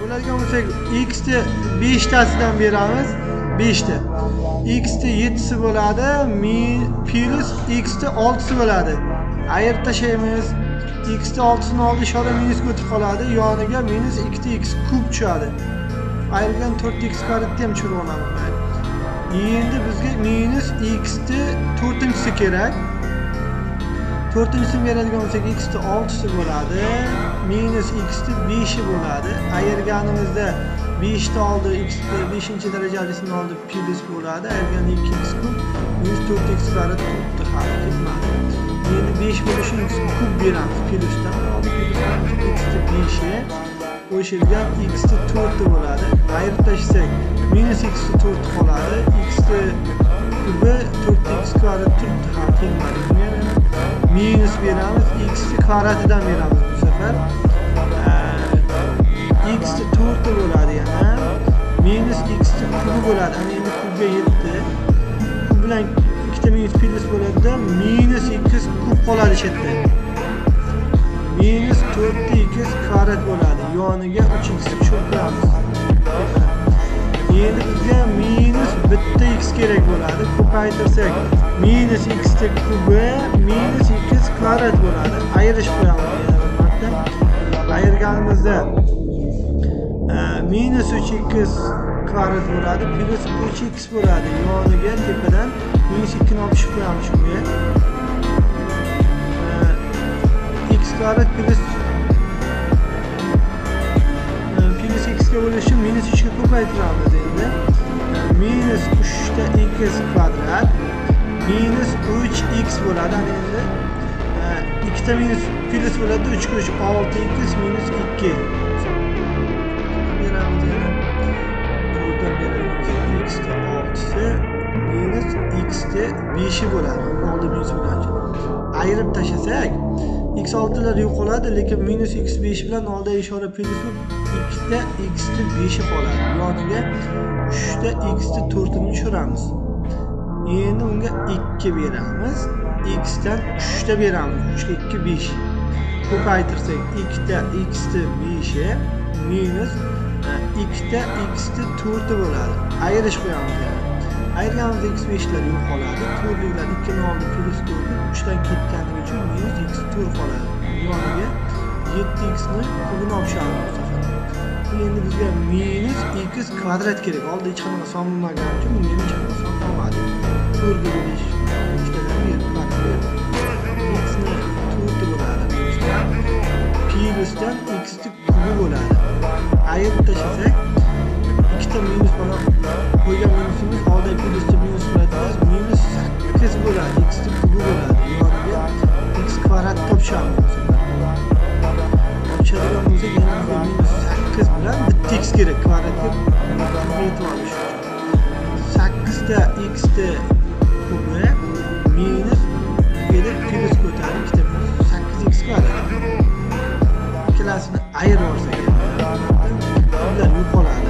Bularga bo'lsak x ni 5 tasidan beramiz. 5 ta. X ni 7 bo'ladi, plus x ni 6 bo'ladi. Ayirib tashlaymiz. X ni 6 ni oldi ishora minus o'tib qoladi. Yoniga minus 2x kub tushadi. Ayirgan 4x kvadratni ham tushirib olamiz. Endi bizga minus x ni 4-si kerak. 4-sini beradigan bo'lsak x ni 6 bo'ladi. Minus x ni 5 bo'ladi. Ayirganimizda 5 ni oldi x ni 5-darajalisini oldi plus bo'ladi. Ayirgan 2x kub minus 4x kvadrat turibdi hali ketmadi. Endi 5 bo'lishi x kub beramiz plusdan. Oldi plusdan x ni 5 qo'shilgan x ni 4 bo'ladi. Ayirib tashlasak minus x ni 4 qoladi. X ni kubi 4x kvadrat turibdi hali ketmadi. Minus beramiz, x ni kvadratidan beramiz bu sefer. X ni 4 bo'ladi yana. Minus x ni kubi bo'ladi. Ana endi kubga yetdi. Kub bilan ikkita minus plus bo'ladi. Minus x kub qoladi chetda. Minus 4x kvadrat bo'ladi. Yoniga 3x tushiramiz. Endi bizga minus bitta x kerak bo'ladi. Ko'paytirsak minus x ni kubi minus x kvadrat bo'ladi. Ayirish qo'yamiz yana bir marta. Ayirganimizda minus 3x kvadrat bo'ladi, plus 3x bo'ladi. Yoniga tepadan minus 2 ni olib tushib qo'yamiz shunga. X kvadrat plus x ga bo'lishi minus 3 ga ko'paytiramiz endi. Minus 3 ta x kvadrat minus 3x bo'ladi. Ana endi 2 ta minus plus bo'ladi. 3 ga 6x minus 2. Beramiz yana. Buradan beramiz x ni 6si minus x ni 5 bo'ladi. Oldi minus bilan ayirib tashlasak x 6lar yo'qoladi, lekin minus x 5 bilan oldi ishora plus 2 ta x ni 5 qoladi. Yoniga 3 ta x ni 4 ni tushiramiz. Endi unga 2 beramiz. X dan 3 ta beramiz. 3 ga 2 5. Ko'paytirsak 2 ta x ni 5 minus 2 ta x ni 4 bo'ladi. Ayirish qo'yamiz yana. Ayirganimizda x 5lar yo'qoladi. 4liklar 2 ni oldi plus 4 3 dan ketganligi uchun minus x 4 qoladi. Yoniga 7x ni kubini olib tushamiz bu safar. Endi bizga minus x kvadrat kerak. Oldi hech qanaqa son bo'lmagani uchun bunga hech qanaqa son qolmadi. 4 ga bo'lish 3 tadan berib kvadrat. X ni 4 bo'ladi. Plusdan x ni kubi bo'ladi. Ayirib tashlasak ikkita minus bilan qo'ygan minusimiz oldi plusda minus bo'ladi. Minus 8 bo'ladi. X ni kubi bo'ladi. Yoniga x kvadrat topishamiz bu safar. Topishadigan bo'lsak yana minus 8 bilan bitta x kerak kvadratga yetib olish uchun. 8 ta x ni kubi minus kelib plus ko'tarib ikkita minus 8x kvadrat. Ikkalasini ayirib olsak ular yo'qoladi.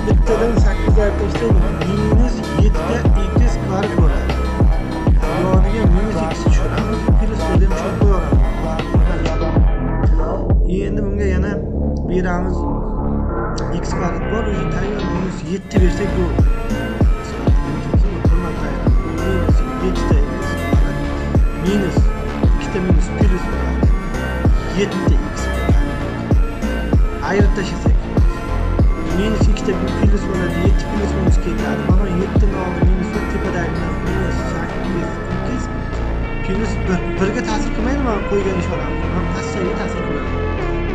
Bittadan 8 ayirib tashlasak minus 7 ta x kvadrat bo'ladi. Yoniga minus x tushiramiz. Plus bilan tushirib qo'yamiz. Endi bunga yana beramiz x kvadrat bor. O'zi tayyor minus 7 bersak bo'ladi. Minus 7 ta x kvadrat minus 2 ta minus plus bo'ladi. 7 ta x bo'ladi. Ayirib tashlasak minus 2 ta plus bo'ladi. 7 plus minus ketadi. Mana 7 ni oldi minus tepadagi minus 8x plus 1 ga ta'sir qilmaydi mana qo'ygan ishoramiz. Ham passiyaga ta'sir qiladi.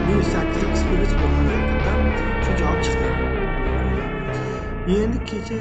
Minus 8x plus bo'ladi. Shuncha olib chiqdi. Endi kecha